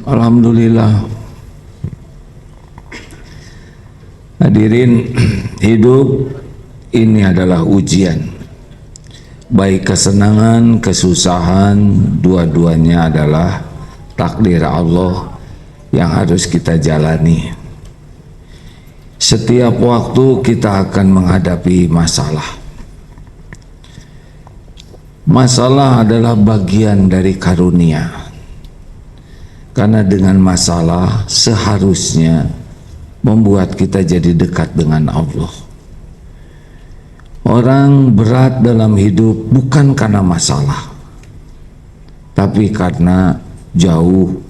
Alhamdulillah. Hadirin, hidup ini adalah ujian. Baik kesenangan, kesusahan, dua-duanya adalah takdir Allah yang harus kita jalani. Setiap waktu kita akan menghadapi masalah. Masalah adalah bagian dari karunia. Karena dengan masalah seharusnya membuat kita jadi dekat dengan Allah. Orang berat dalam hidup bukan karena masalah, tapi karena jauh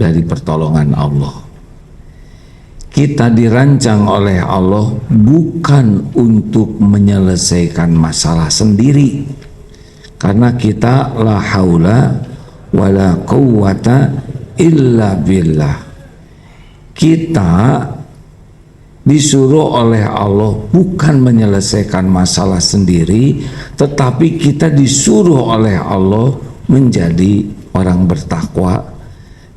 dari pertolongan Allah. Kita dirancang oleh Allah bukan untuk menyelesaikan masalah sendiri, karena kita la haula wala quwwata illa billah. Kita disuruh oleh Allah bukan menyelesaikan masalah sendiri, tetapi kita disuruh oleh Allah menjadi orang bertakwa.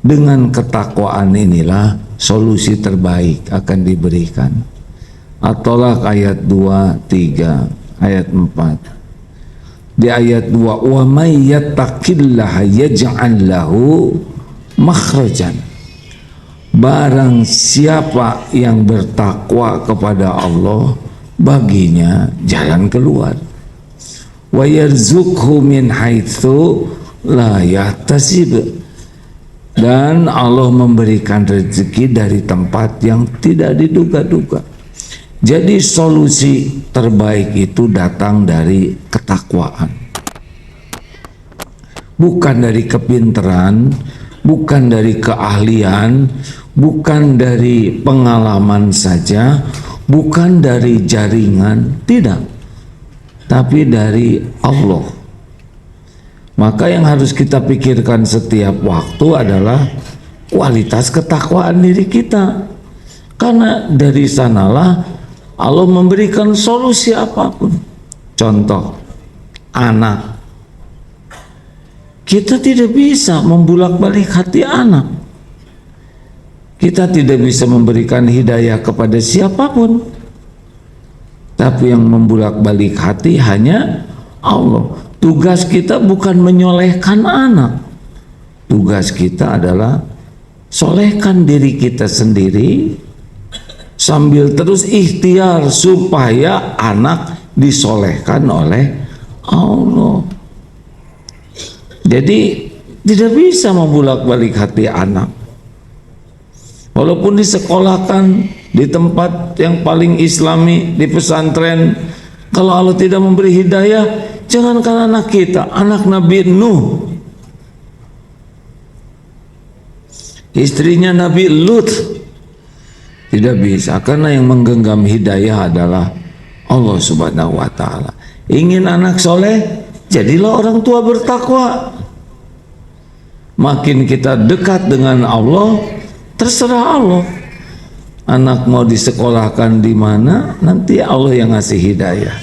Dengan ketakwaan inilah solusi terbaik akan diberikan. At-Tolaq ayat 2, 3, ayat 4. Di ayat 2, wa may yattaqillaha yaj'al lahu makhrajan. Barang siapa yang bertakwa kepada Allah, baginya jalan keluar. Wa yarzuqhu min haitsu la yahtasib. Dan Allah memberikan rezeki dari tempat yang tidak diduga-duga. Jadi solusi terbaik itu datang dari ketakwaan. Bukan dari kepintaran, bukan dari keahlian, bukan dari pengalaman saja, bukan dari jaringan, tidak, tapi dari Allah. Maka yang harus kita pikirkan setiap waktu adalah kualitas ketakwaan diri kita, karena dari sanalah Allah memberikan solusi apapun. Contoh, anak. Kita tidak bisa membulak-balik hati anak. Kita tidak bisa memberikan hidayah kepada siapapun. Tapi yang membulak-balik hati hanya Allah. Tugas kita bukan menyolehkan anak. Tugas kita adalah solehkan diri kita sendiri, sambil terus ikhtiar supaya anak disolehkan oleh Allah. Jadi tidak bisa membulak-balik hati anak. Walaupun disekolahkan di tempat yang paling islami, di pesantren, kalau Allah tidak memberi hidayah, jangankan anak kita, anak Nabi Nuh, istrinya Nabi Lut, tidak bisa, karena yang menggenggam hidayah adalah Allah Subhanahu wa ta'ala. Ingin anak soleh, jadilah orang tua bertakwa. Makin kita dekat dengan Allah, terserah Allah. Anak mau disekolahkan di mana, nanti Allah yang ngasih hidayah.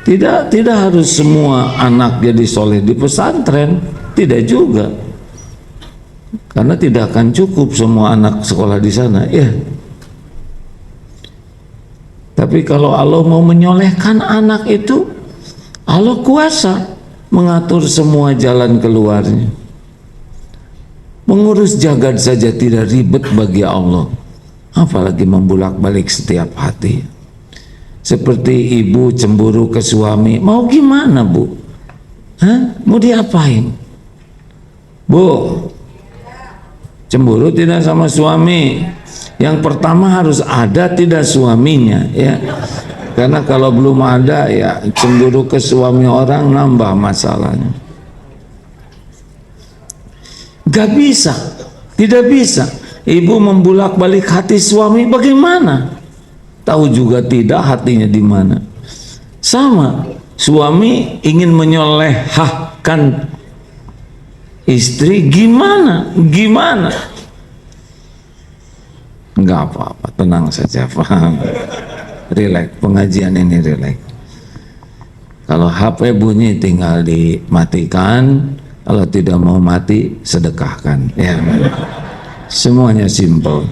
Tidak harus semua anak jadi soleh di pesantren, tidak juga. Karena tidak akan cukup semua anak sekolah di sana, ya. Tapi kalau Allah mau menyolehkan anak itu, Allah kuasa mengatur semua jalan keluarnya. Mengurus jagad saja tidak ribet bagi Allah, apalagi membulak-balik setiap hati. Seperti ibu cemburu ke suami, mau gimana bu? Mau diapain? Bu, cemburu tidak sama suami, yang pertama harus ada tidak suaminya, ya. Karena kalau belum ada, ya cemburu ke suami orang nambah masalahnya. Gak bisa, tidak bisa. Ibu membulak-balik hati suami, bagaimana? Tahu juga tidak hatinya di mana. Sama, suami ingin menyolehkan istri, gimana? Enggak apa-apa, tenang saja, paham. Relax, pengajian ini relax. Kalau HP bunyi tinggal dimatikan, kalau tidak mau mati sedekahkan, ya. Semuanya simple.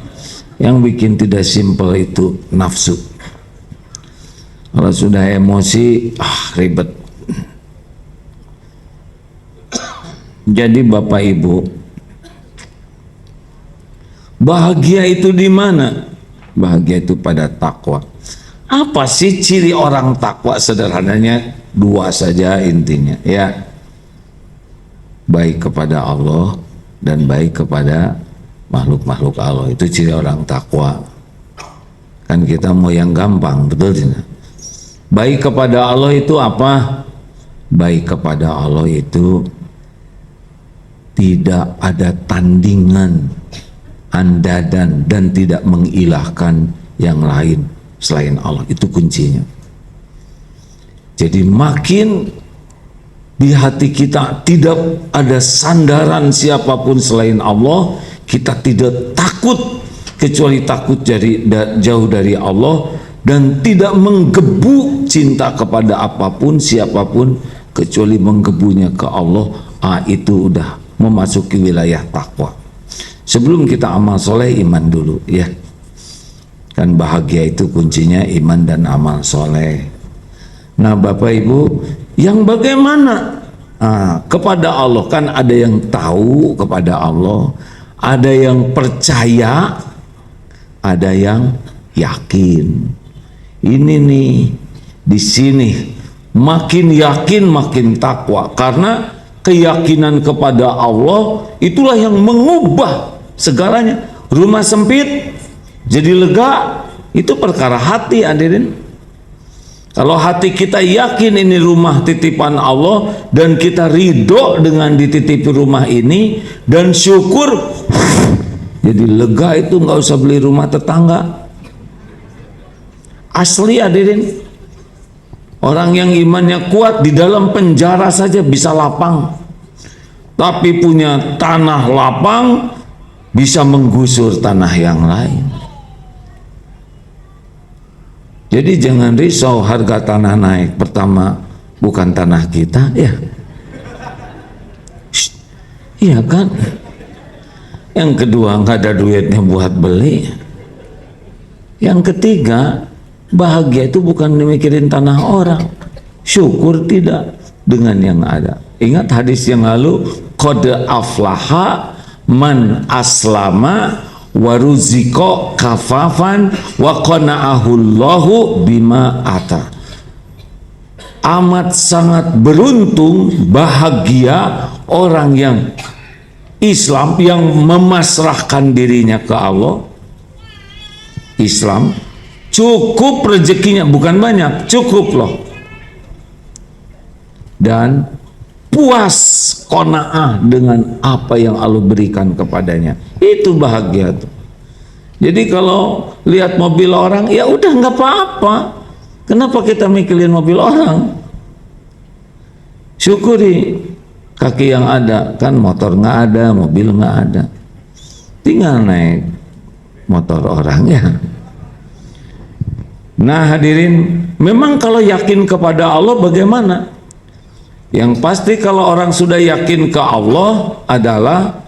Yang bikin tidak simple itu nafsu. Kalau sudah emosi, ribet. Jadi Bapak Ibu, bahagia itu di mana? Bahagia itu pada takwa. Apa sih ciri orang takwa? Sederhananya dua saja intinya, ya. Baik kepada Allah dan baik kepada makhluk-makhluk Allah. Itu ciri orang takwa. Kan kita mau yang gampang, betul tidak? Baik kepada Allah itu apa? Baik kepada Allah itu tidak ada tandingan, andadan, dan tidak mengilahkan yang lain selain Allah. Itu kuncinya. Jadi makin di hati kita tidak ada sandaran siapapun selain Allah, kita tidak takut kecuali takut jauh dari Allah, dan tidak menggebu cinta kepada apapun siapapun kecuali menggebunya ke Allah. Itu udah memasuki wilayah takwa. Sebelum kita amal soleh, iman dulu, ya. Kan bahagia itu kuncinya iman dan amal soleh. Nah Bapak Ibu, yang bagaimana? Kepada Allah, kan ada yang tahu kepada Allah, ada yang percaya, ada yang yakin. Ini nih, di sini makin yakin makin takwa, karena keyakinan kepada Allah itulah yang mengubah segalanya. Rumah sempit jadi lega, itu perkara hati, hadirin. Kalau hati kita yakin ini rumah titipan Allah dan kita ridho dengan dititipi rumah ini dan syukur, jadi lega, itu nggak usah beli rumah tetangga. Asli, hadirin. Orang yang imannya kuat di dalam penjara saja bisa lapang, tapi punya tanah lapang bisa menggusur tanah yang lain. Jadi jangan risau harga tanah naik. Pertama, bukan tanah kita, ya. Iya kan? Yang kedua, nggak ada duitnya buat beli. Yang ketiga, bahagia itu bukan mikirin tanah orang, syukur tidak dengan yang ada. Ingat hadis yang lalu, qad aflaha man aslama wa ruziko kafafan wa qana'ahullahu bima ata. Amat sangat beruntung, bahagia orang yang Islam, yang memasrahkan dirinya ke Allah. Islam cukup rezekinya, bukan banyak, cukup loh, dan puas, qanaah dengan apa yang Allah berikan kepadanya. Itu bahagia tuh. Jadi kalau lihat mobil orang, ya udah nggak apa-apa. Kenapa kita mikirin mobil orang? Syukuri kaki yang ada, kan motor nggak ada, mobil nggak ada, tinggal naik motor orangnya. Nah hadirin, memang kalau yakin kepada Allah bagaimana? Yang pasti kalau orang sudah yakin ke Allah adalah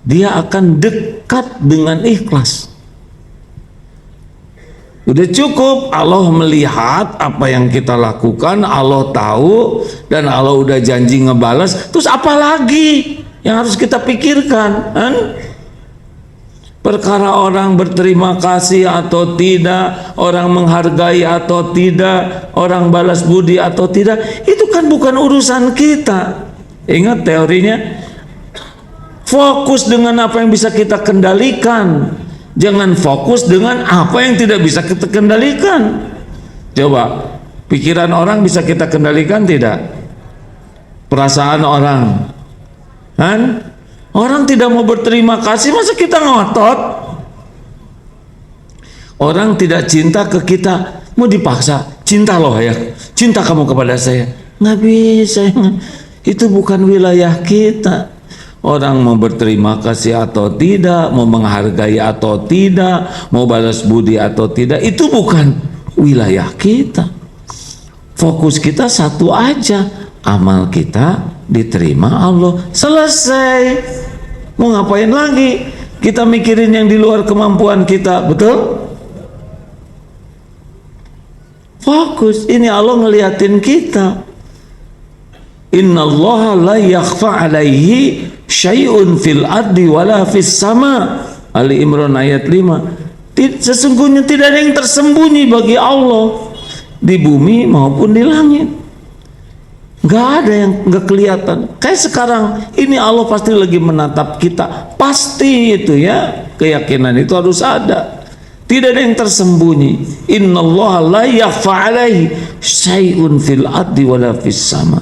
dia akan dekat dengan ikhlas. Udah cukup Allah melihat apa yang kita lakukan, Allah tahu, dan Allah udah janji ngebalas. Terus apa lagi yang harus kita pikirkan? Perkara orang berterima kasih atau tidak, orang menghargai atau tidak, orang balas budi atau tidak, itu kan bukan urusan kita. Ingat teorinya, fokus dengan apa yang bisa kita kendalikan, jangan fokus dengan apa yang tidak bisa kita kendalikan. Coba, pikiran orang bisa kita kendalikan tidak? Perasaan orang, kan? Orang tidak mau berterima kasih, masa kita ngotot? Orang tidak cinta ke kita, mau dipaksa, cinta loh ya, cinta kamu kepada saya, nggak bisa. Itu bukan wilayah kita. Orang mau berterima kasih atau tidak, mau menghargai atau tidak, mau balas budi atau tidak, itu bukan wilayah kita. Fokus kita satu aja, amal kita diterima Allah, selesai. Mau ngapain lagi? Kita mikirin yang di luar kemampuan kita, betul? Fokus, ini Allah ngeliatin kita. Innallaha la yakhfa alaihi syai'un fil ardi wala fis sama. Ali Imran ayat 5. Sesungguhnya tidak ada yang tersembunyi bagi Allah di bumi maupun di langit. Nggak ada yang nggak kelihatan. Kayak sekarang ini Allah pasti lagi menatap kita. Pasti itu ya, keyakinan itu harus ada. Tidak ada yang tersembunyi. Innallaha la yakhfa alaihi syai'un fil ardi wala fis sama.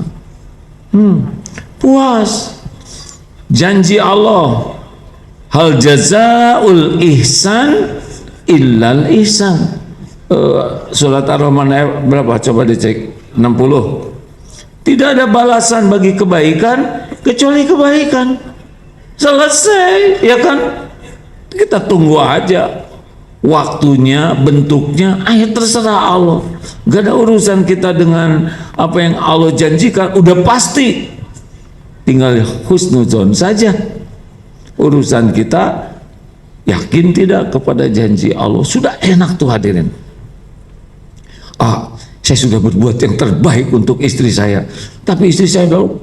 Puas. Janji Allah, hal jazaul ihsan illal ihsan. Surat Ar-Rahman ayat berapa? Coba dicek. 60. Tidak ada balasan bagi kebaikan kecuali kebaikan. Selesai, ya kan? Kita tunggu aja waktunya, bentuknya, terserah Allah. Gak ada urusan kita dengan apa yang Allah janjikan, udah pasti. Tinggal husnuzon saja. Urusan kita yakin tidak kepada janji Allah. Sudah enak tuh hadirin. Saya sudah berbuat yang terbaik untuk istri saya, tapi istri saya bilang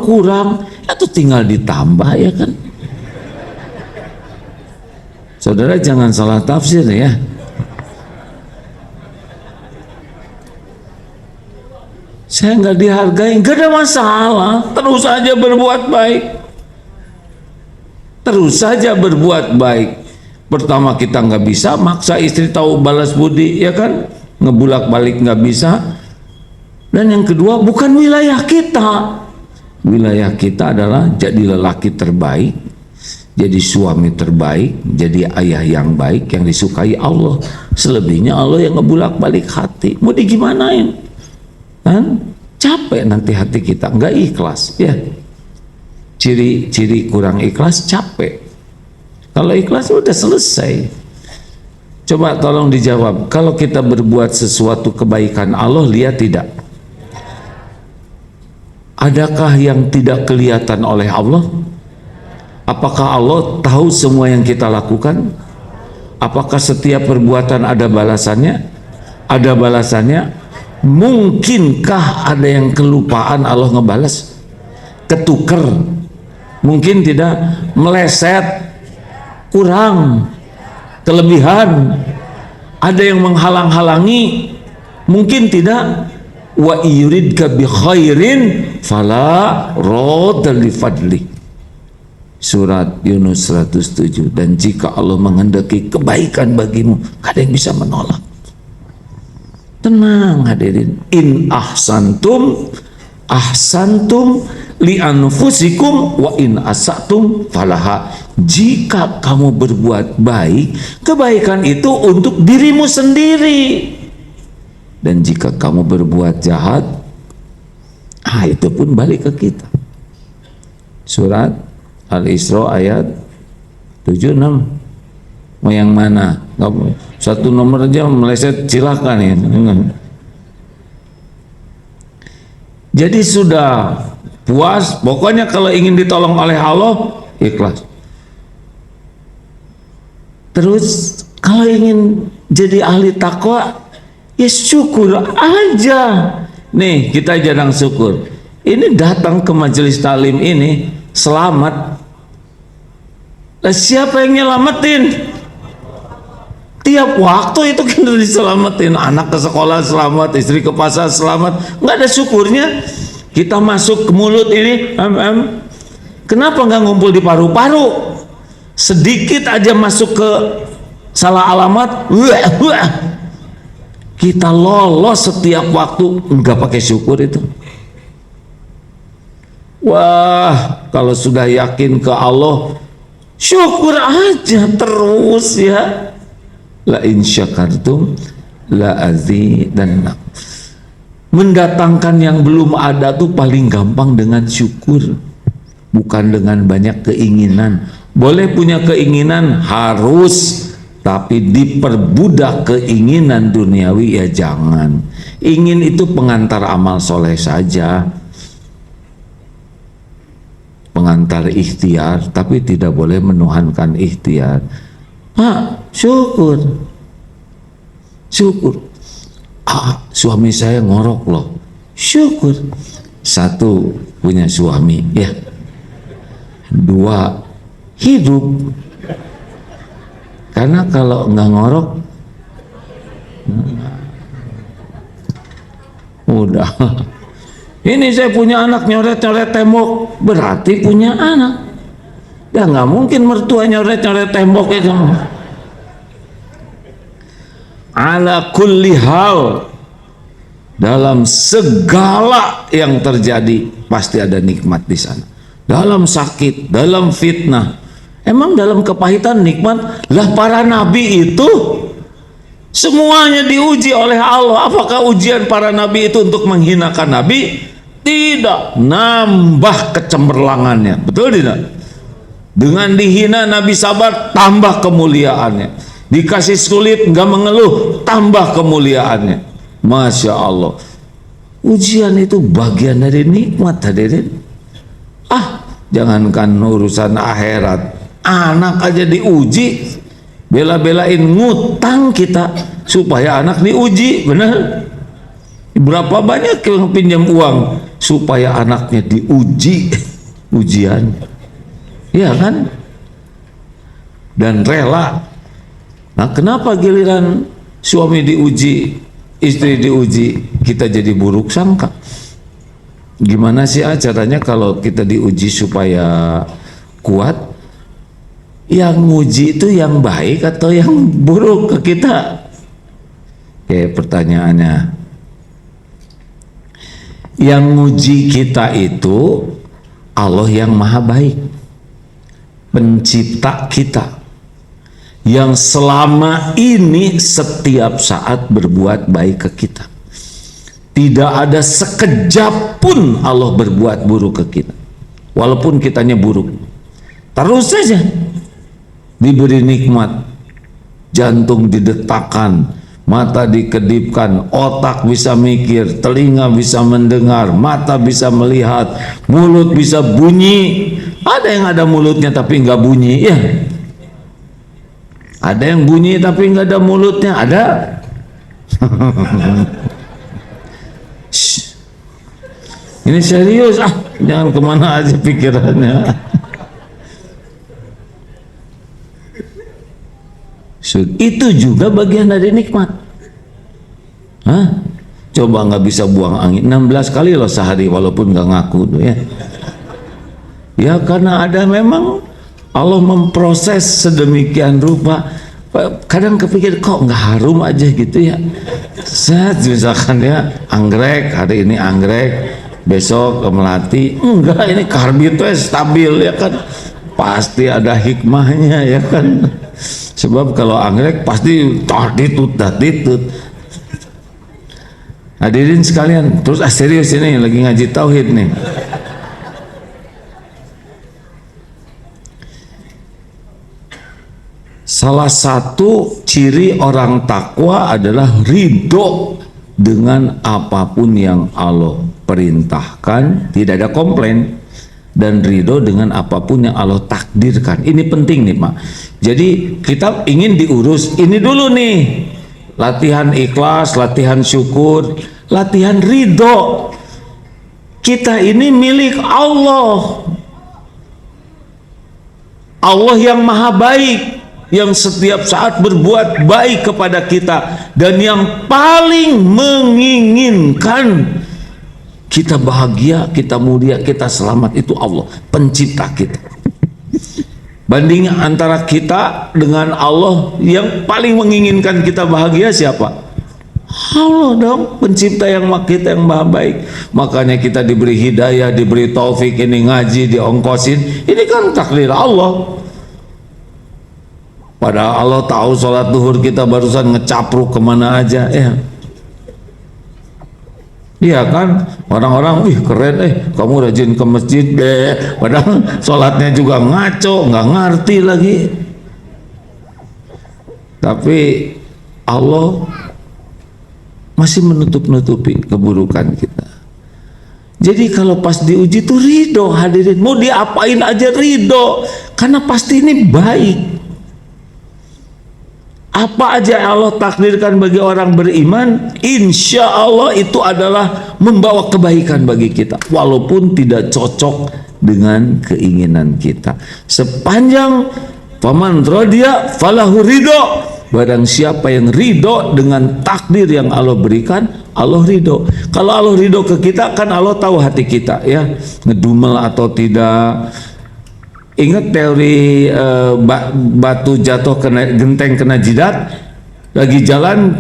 kurang, itu tinggal ditambah, ya kan? Saudara jangan salah tafsir ya. Saya nggak dihargai, nggak ada masalah, terus saja berbuat baik. Terus saja berbuat baik. Pertama kita nggak bisa, maksa istri tahu balas budi, ya kan? Ngebulak balik nggak bisa. Dan yang kedua, bukan wilayah kita. Wilayah kita adalah jadi lelaki terbaik, jadi suami terbaik, jadi ayah yang baik yang disukai Allah. Selebihnya Allah yang ngebulak balik hati. Mau digimanain? Kan capek nanti hati kita, nggak ikhlas ya. Ciri-ciri kurang ikhlas capek. Kalau ikhlas udah selesai. Coba tolong dijawab, kalau kita berbuat sesuatu kebaikan Allah lihat tidak? Adakah yang tidak kelihatan oleh Allah? Apakah Allah tahu semua yang kita lakukan? Apakah setiap perbuatan ada balasannya? Ada balasannya? Mungkinkah ada yang kelupaan Allah ngebalas? Ketuker? Mungkin tidak. Meleset? Kurang? Kelebihan? Ada yang menghalang-halangi? Mungkin tidak. Wa yuridka bi khairin fala radda li fadli. Surat Yunus 107. Dan jika Allah menghendaki kebaikan bagimu, gak ada yang bisa menolak. Tenang hadirin. In ahsantum ahsantum li anfusikum wa in asatum falaha. Jika kamu berbuat baik, kebaikan itu untuk dirimu sendiri. Dan jika kamu berbuat jahat, itu pun balik ke kita. Surat Al-Isra ayat 76. Mau yang mana? Satu nomor aja meleset silakan ya. Jadi sudah puas, pokoknya kalau ingin ditolong oleh Allah, ikhlas. Terus kalau ingin jadi ahli takwa, ya syukur aja. Nih kita jarang syukur. Ini datang ke majelis talim ini selamat. Lah siapa yang nyelamatin? Tiap waktu itu kita diselamatin. Anak ke sekolah selamat, istri ke pasar selamat. Nggak ada syukurnya. Kita masuk ke mulut ini, kenapa nggak ngumpul di paru-paru? Sedikit aja masuk ke salah alamat, kita lolos setiap waktu, nggak pakai syukur itu. Wah, kalau sudah yakin ke Allah, syukur aja terus ya. La in syakartum la azidannakum. Mendatangkan yang belum ada tuh paling gampang dengan syukur, bukan dengan banyak keinginan. Boleh punya keinginan harus, tapi diperbudak keinginan duniawi ya jangan. Ingin itu pengantar amal soleh saja. pengantar ikhtiar, tapi tidak boleh menuhankan ikhtiar. Pak, syukur. Suami saya ngorok loh. Syukur. Satu, punya suami, ya. Dua, hidup. Karena kalau nggak ngorok, udah. Ini saya punya anak nyoret-nyoret tembok, berarti punya anak. Ya nggak mungkin mertua nyoret-nyoret tembok itu. Ala kulli hal, dalam segala yang terjadi pasti ada nikmat di sana. Dalam sakit, dalam fitnah, emang dalam kepahitan nikmat. Lah para nabi itu semuanya diuji oleh Allah. Apakah ujian para nabi itu untuk menghinakan nabi? Tidak, nambah kecemerlangannya. Betul tidak? Dengan dihina Nabi sabar, tambah kemuliaannya. Dikasih sulit, nggak mengeluh, tambah kemuliaannya. Masya Allah. Ujian itu bagian dari nikmat, hadirin. Jangankan urusan akhirat, anak aja diuji. Bela-belain ngutang kita supaya anak diuji, benar? Berapa banyak yang pinjam uang supaya anaknya diuji ujian, ya kan? Dan rela. Nah, kenapa giliran suami diuji, istri diuji, kita jadi buruk sangka? Gimana sih caranya kalau kita diuji supaya kuat? Yang nguji itu yang baik atau yang buruk ke kita? Oke, pertanyaannya, yang nguji kita itu Allah yang maha baik, pencipta kita, yang selama ini setiap saat berbuat baik ke kita. Tidak ada sekejap pun Allah berbuat buruk ke kita, walaupun kitanya buruk. Terus saja diberi nikmat, jantung didetakkan, mata dikedipkan, otak bisa mikir, telinga bisa mendengar, mata bisa melihat, mulut bisa bunyi. Ada yang ada mulutnya tapi nggak bunyi, ya. Ada yang bunyi tapi nggak ada mulutnya, ada. Ini serius, jangan kemana aja pikirannya. Itu juga bagian dari nikmat. Coba nggak bisa buang angin 16 kali loh sehari, walaupun nggak ngaku tuh, ya. Ya karena ada memang Allah memproses sedemikian rupa. Kadang kepikir kok nggak harum aja gitu ya. Misalkan ya anggrek, hari ini anggrek, besok ke Melati, enggak, ini karbitnya stabil, ya kan. Pasti ada hikmahnya, ya kan. Sebab kalau anggrek pasti datitut. Hadirin sekalian, terus serius ini lagi ngaji tauhid nih. Salah satu ciri orang takwa adalah ridho dengan apapun yang Allah perintahkan, tidak ada komplain, dan ridho dengan apapun yang Allah takdirkan. Ini penting nih Pak. Jadi kita ingin diurus ini dulu nih, latihan ikhlas, latihan syukur, latihan ridho. Kita ini milik Allah, Allah yang maha baik, yang setiap saat berbuat baik kepada kita, dan yang paling menginginkan kita bahagia, kita mulia, kita selamat itu Allah, pencipta kita. Banding antara kita dengan Allah, yang paling menginginkan kita bahagia siapa? Allah dong, pencipta yang kita yang maha baik. Makanya kita diberi hidayah, diberi taufik, ini ngaji, diongkosin, ini kan takdir Allah. Padahal Allah tahu sholat duhur kita barusan ngecapruk kemana aja, ya. Iya kan, orang-orang, wih keren, kamu rajin ke masjid deh, padahal sholatnya juga ngaco, nggak ngerti lagi. Tapi Allah masih menutup-nutupi keburukan kita. Jadi kalau pas diuji itu ridho, hadirin, mau diapain aja ridho, karena pasti ini baik. Apa aja Allah takdirkan bagi orang beriman, insya Allah itu adalah membawa kebaikan bagi kita, walaupun tidak cocok dengan keinginan kita. Sepanjang faman radiya falahu ridho, barang siapa yang ridho dengan takdir yang Allah berikan, Allah ridho. Kalau Allah ridho ke kita, kan Allah tahu hati kita, ya, ngedumel atau tidak. Ingat teori batu jatuh kena genteng, kena jidat, lagi jalan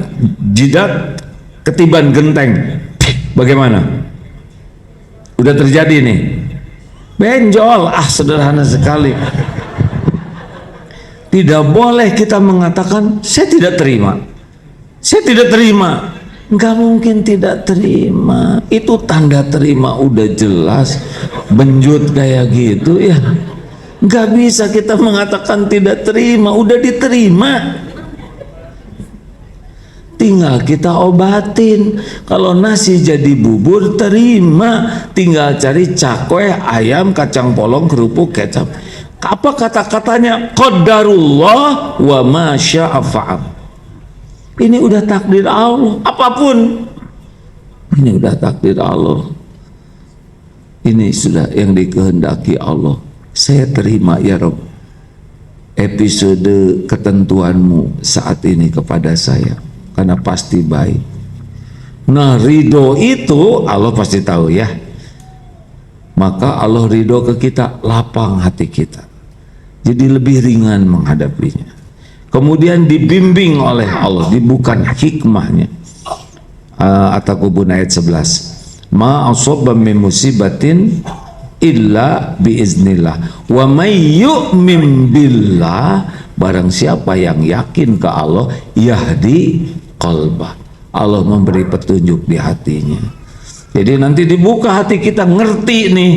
jidat ketiban genteng, bagaimana? Udah terjadi nih, benjol. Sederhana sekali. Tidak boleh kita mengatakan saya tidak terima, saya tidak terima. Nggak mungkin tidak terima, itu tanda terima udah jelas, benjut kayak gitu ya. Nggak bisa kita mengatakan tidak terima, udah diterima, tinggal kita obatin. Kalau nasi jadi bubur, terima, tinggal cari cakwe, ayam, kacang polong, kerupuk, kecap. Apa kata-katanya? Qadarullah wa ma syaa fa'al. Ini udah takdir Allah, apapun ini udah takdir Allah, ini sudah yang dikehendaki Allah. Saya terima ya Rob episode ketentuanmu saat ini kepada saya, karena pasti baik. Nah, ridho itu Allah pasti tahu ya, maka Allah ridho ke kita, lapang hati kita, jadi lebih ringan menghadapinya. Kemudian dibimbing oleh Allah, dibuka hikmahnya. At-Takubun ayat 11, ma asaba min musibatin illa biiznillah wa may yu'min billah, barang siapa yang yakin ke Allah, yahdi qalbah, Allah memberi petunjuk di hatinya. Jadi nanti dibuka hati kita, ngerti nih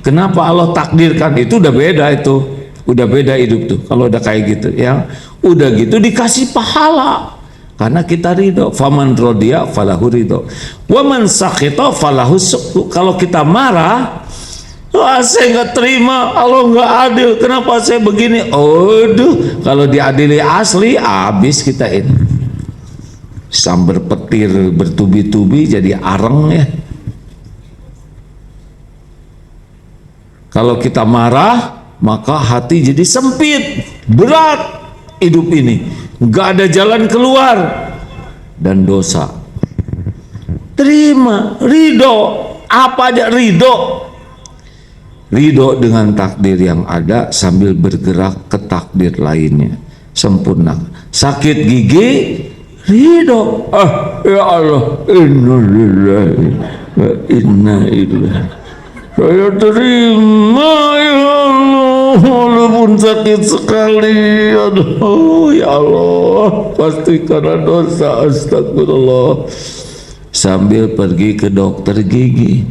kenapa Allah takdirkan. Itu udah beda, itu udah beda hidup tuh kalau udah kayak gitu ya. Udah gitu dikasih pahala karena kita ridho. Faman rodiya falahu ridho wa man sakhita falahu sukhtu. Kalau kita marah, saya nggak terima, Allah nggak adil, kenapa saya begini? Aduh, kalau diadili asli, habis kita ini. Sambar petir bertubi-tubi jadi areng ya. Kalau kita marah, maka hati jadi sempit, berat hidup ini, nggak ada jalan keluar dan dosa. Terima, ridho, apa aja ridho. Ridho dengan takdir yang ada sambil bergerak ke takdir lainnya, sempurna. Sakit gigi, ridho, ya Allah, innalillahi wa inna ilaihi, saya terima ya Allah, walaupun sakit sekali, aduh ya Allah, pasti karena dosa, astagfirullah. Sambil pergi ke dokter gigi,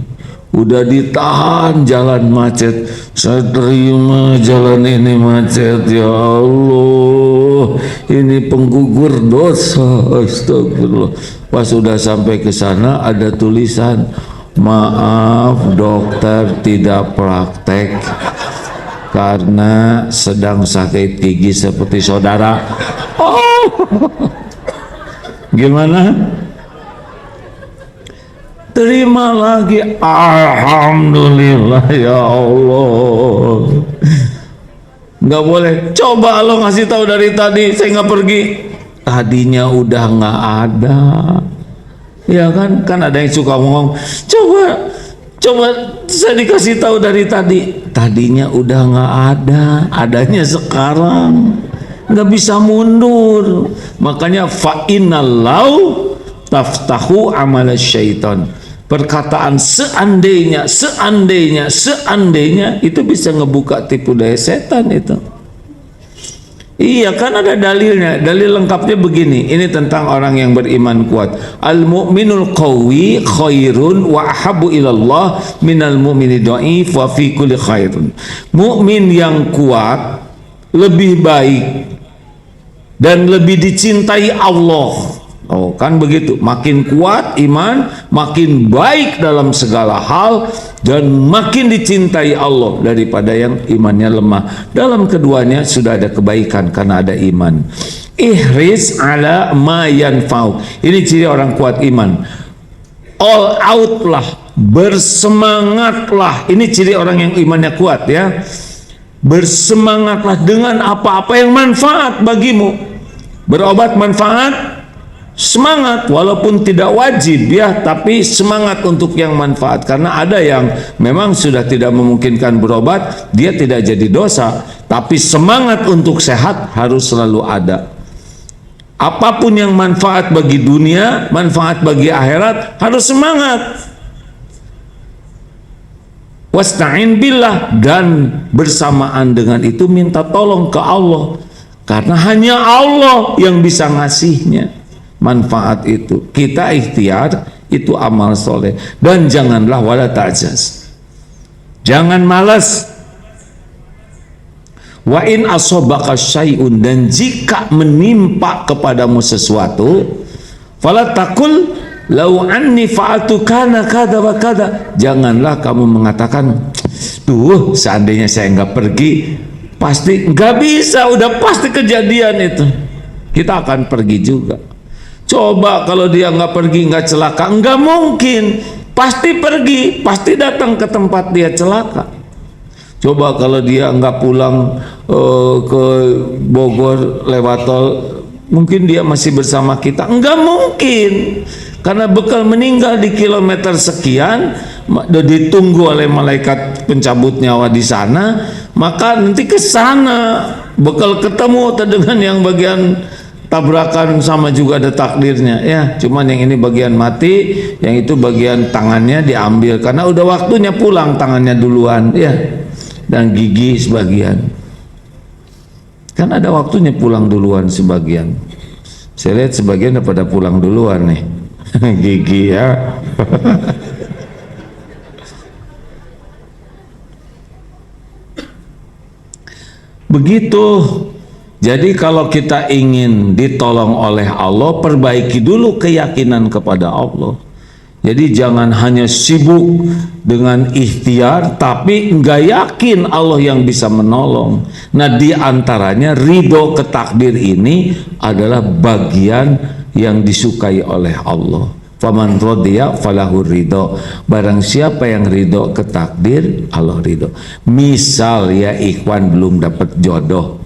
udah ditahan jalan macet, saya terima jalan ini macet, ya Allah, ini penggugur dosa, astagfirullah. Pas sudah sampai ke sana ada tulisan, maaf dokter tidak praktek karena sedang sakit gigi seperti saudara. Oh, gimana? Terima lagi, alhamdulillah ya Allah. Nggak boleh, coba Allah ngasih tahu dari tadi, saya nggak pergi. Tadinya udah nggak ada, ya kan? Kan ada yang suka ngomong, coba saya dikasih tahu dari tadi. Tadinya udah nggak ada, adanya sekarang, nggak bisa mundur. Makanya fa'inallahu taftahu amala syaitan. Perkataan seandainya itu bisa ngebuka tipu daya setan itu. Iya kan, ada dalilnya. Dalil lengkapnya begini. Ini tentang orang yang beriman kuat. Al-mu'minul qawi khairun wa ahabu ilallah minal mu'mini dha'if wa fi kulli khairun. Mukmin yang kuat lebih baik dan lebih dicintai Allah Oh, kan begitu. Makin kuat iman, makin baik dalam segala hal, dan makin dicintai Allah daripada yang imannya lemah. Dalam keduanya sudah ada kebaikan karena ada iman. Ihris ala ma yanfa'u. Ini ciri orang kuat iman. All out lah, bersemangatlah. Ini ciri orang yang imannya kuat ya. Bersemangatlah dengan apa-apa yang manfaat bagimu. Berobat manfaat, semangat, walaupun tidak wajib ya, tapi semangat untuk yang manfaat. Karena ada yang memang sudah tidak memungkinkan berobat, dia tidak jadi dosa, tapi semangat untuk sehat harus selalu ada. Apapun yang manfaat bagi dunia, manfaat bagi akhirat, harus semangat. Wasta'in billah, dan bersamaan dengan itu minta tolong ke Allah, karena hanya Allah yang bisa ngasihnya manfaat itu. Kita ikhtiar, itu amal soleh. Dan janganlah wala ta'jaz, jangan malas. Wa in asobaka syai'un, dan jika menimpa kepadamu sesuatu, fala takul lau anni fa'altu kana kada wa kada. Janganlah kamu mengatakan, tuh seandainya saya nggak pergi, pasti nggak bisa, udah pasti kejadian itu. Kita akan pergi juga. Coba kalau dia nggak pergi, nggak celaka, nggak mungkin, pasti pergi, pasti datang ke tempat dia celaka. Coba kalau dia nggak pulang ke Bogor lewat tol, mungkin dia masih bersama kita? Nggak mungkin, karena bekal meninggal di kilometer sekian, ditunggu oleh malaikat pencabut nyawa di sana, maka nanti ke sana bekal ketemu dengan yang bagian tabrakan, sama juga ada takdirnya ya. Cuman yang ini bagian mati, yang itu bagian tangannya diambil karena udah waktunya pulang, tangannya duluan ya, dan gigi sebagian. Kan ada waktunya pulang duluan sebagian. Saya lihat sebagian pada pulang duluan nih. Gigi ya. Begitu. Jadi kalau kita ingin ditolong oleh Allah, perbaiki dulu keyakinan kepada Allah. Jadi jangan hanya sibuk dengan ikhtiar tapi nggak yakin Allah yang bisa menolong. Nah, di antaranya ridho ke takdir ini adalah bagian yang disukai oleh Allah. Faman radiya falahu ridho. Barang siapa yang ridho ke takdir, Allah ridho. Misal ya ikhwan belum dapat jodoh,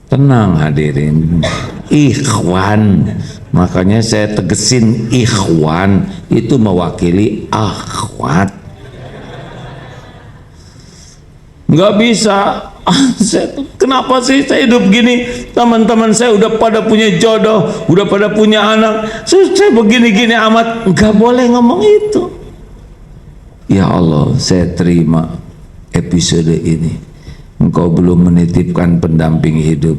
tenang hadirin, ikhwan, makanya saya tegesin ikhwan itu mewakili akhwat. Nggak bisa, kenapa sih saya hidup gini, teman-teman saya udah pada punya jodoh, udah pada punya anak, saya begini-gini amat. Nggak boleh ngomong itu. Ya Allah, saya terima episode ini. Engkau belum menitipkan pendamping hidup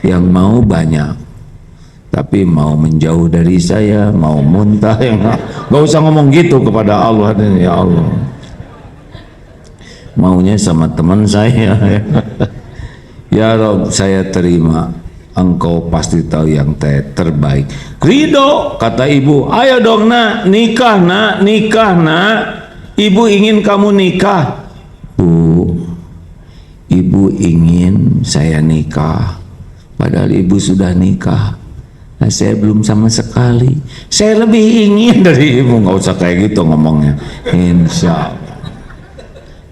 yang mau banyak, tapi mau menjauh dari saya, mau muntah, yang nggak usah ngomong gitu kepada Allah. Ya Allah, maunya sama teman saya. Ya Rob, saya terima, Engkau pasti tahu yang terbaik. Ridho, kata ibu, ayo dong nak, nikah nak, nikah nak, ibu ingin kamu nikah. Bu, ibu ingin saya nikah, padahal ibu sudah nikah. Nah, saya belum sama sekali. Saya lebih ingin dari ibu. Nggak usah kayak gitu ngomongnya. Insya Allah.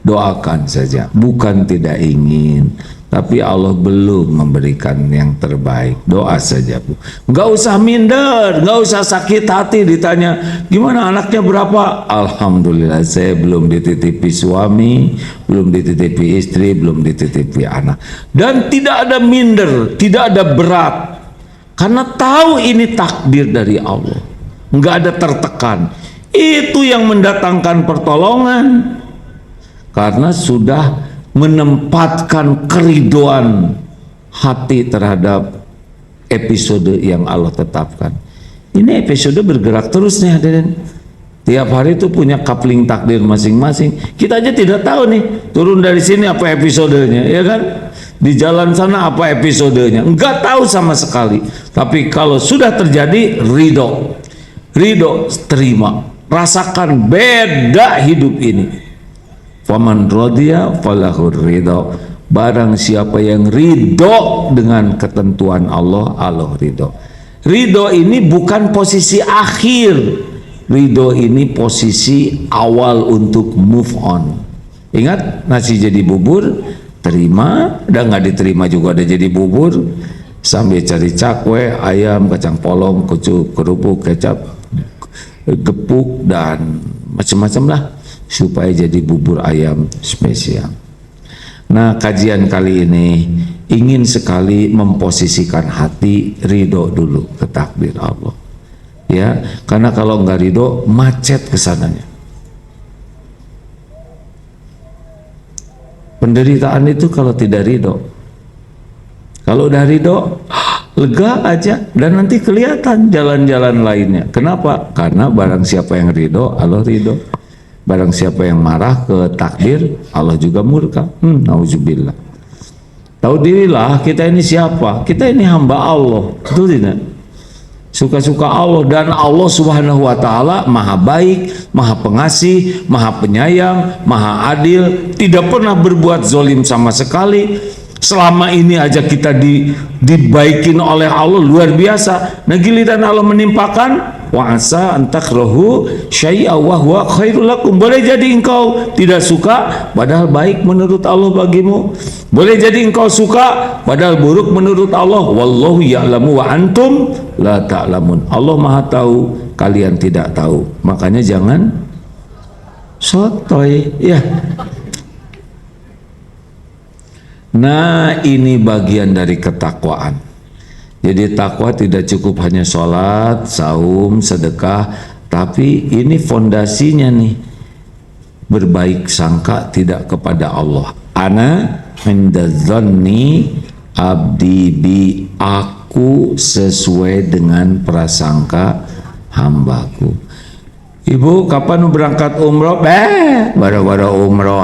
Doakan saja. Bukan tidak ingin, tapi Allah belum memberikan yang terbaik. Doa saja, Bu. Nggak usah minder, nggak usah sakit hati ditanya gimana anaknya berapa. Alhamdulillah saya belum dititipi suami, belum dititipi istri, belum dititipi anak. Dan tidak ada minder, tidak ada berat, karena tahu ini takdir dari Allah. Nggak ada tertekan. Itu yang mendatangkan pertolongan, karena sudah menempatkan keridoan hati terhadap episode yang Allah tetapkan. Ini episode bergerak terus nih hadirin. Tiap hari itu punya coupling takdir masing-masing. Kita aja tidak tahu nih turun dari sini apa episodenya, ya kan? di jalan sana apa episodenya, enggak tahu sama sekali. Tapi kalau sudah terjadi, ridho, terima, rasakan beda hidup ini. Faman radiya falahur ridho. Barang siapa yang ridho dengan ketentuan Allah, Allah ridho. Ridho ini bukan posisi akhir, ridho ini posisi awal untuk move on. Ingat, nasi jadi bubur, terima, dan nggak diterima juga ada jadi bubur, sambil cari cakwe, ayam, kacang polong, kucuk, kerupuk, kecap, gepuk, dan macam-macam lah, supaya jadi bubur ayam spesial. Nah, kajian kali ini ingin sekali memposisikan hati ridho dulu ke takdir Allah, ya, karena kalau nggak ridho macet kesananya. Penderitaan itu kalau tidak ridho. Kalau udah ridho, lega aja, dan nanti kelihatan jalan-jalan lainnya. Kenapa? Karena barang siapa yang ridho, Allah ridho. Barang siapa yang marah ke takdir, Allah juga murka. Nauzubillah. Tahu dirilah kita ini siapa? Kita ini hamba Allah. Betul tidak? Suka-suka Allah, dan Allah Subhanahu wa Ta'ala maha baik, maha pengasih, maha penyayang, maha adil, tidak pernah berbuat zolim sama sekali. Selama ini aja kita dibaikin oleh Allah luar biasa. Nah, giliran Allah menimpakan, wa asa antakrahu syai'a wa huwa khairul lakum. Boleh jadi engkau tidak suka padahal baik menurut Allah bagimu. Boleh jadi engkau suka padahal buruk menurut Allah. Wallahu ya'lamu wa antum la ta'lamun. Allah Maha tahu, kalian tidak tahu. Makanya jangan sotoy, ya. Nah, ini bagian dari ketakwaan. Jadi takwa tidak cukup hanya sholat, saum, sedekah, tapi ini fondasinya nih, berbaik sangka tidak kepada Allah. Ana inda dzanni abdi bi, aku sesuai dengan prasangka hambaku. Ibu kapan berangkat umroh? Baru-baru umroh.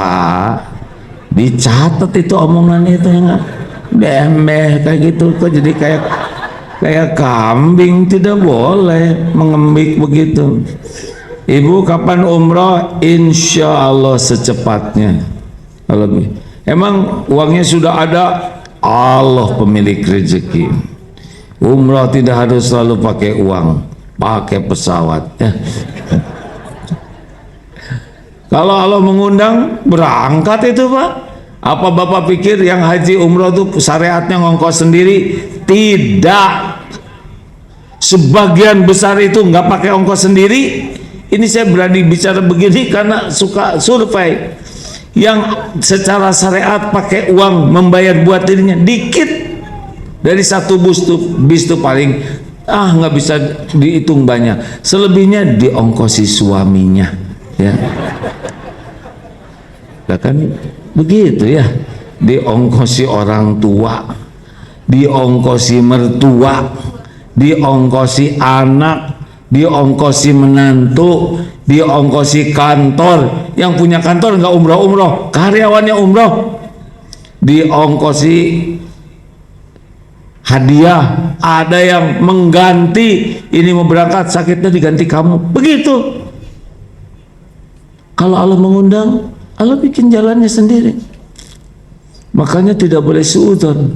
Dicatat itu omongan itu, ya, bembeh kayak gitu, kok jadi kayak kambing. Tidak boleh mengembik begitu. Ibu kapan umroh? Insya Allah secepatnya. Lebih. Emang uangnya sudah ada? Allah pemilik rezeki. Umroh tidak harus selalu pakai uang, pakai pesawat, ya. Kalau Allah mengundang, berangkat itu, Pak. Apa Bapak pikir yang haji umroh itu syariatnya ngongkos sendiri? Tidak. Sebagian besar itu nggak pakai ongkos sendiri. Ini saya berani bicara begini karena suka survei. Yang secara syariat pakai uang membayar buat dirinya dikit. Dari satu bis itu paling nggak bisa dihitung banyak. Selebihnya diongkosi suaminya, ya. Kan begitu, ya, diongkosi orang tua, diongkosi mertua, diongkosi anak, diongkosi menantu, diongkosi kantor. Yang punya kantor nggak umroh, karyawannya umroh, diongkosi hadiah. Ada yang mengganti, ini mau berangkat sakitnya diganti kamu, begitu. Kalau Allah mengundang, Allah bikin jalannya sendiri. Makanya tidak boleh suudzon,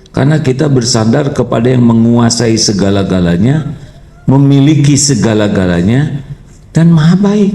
karena kita bersandar kepada yang menguasai segala-galanya, memiliki segala-galanya, dan maha baik.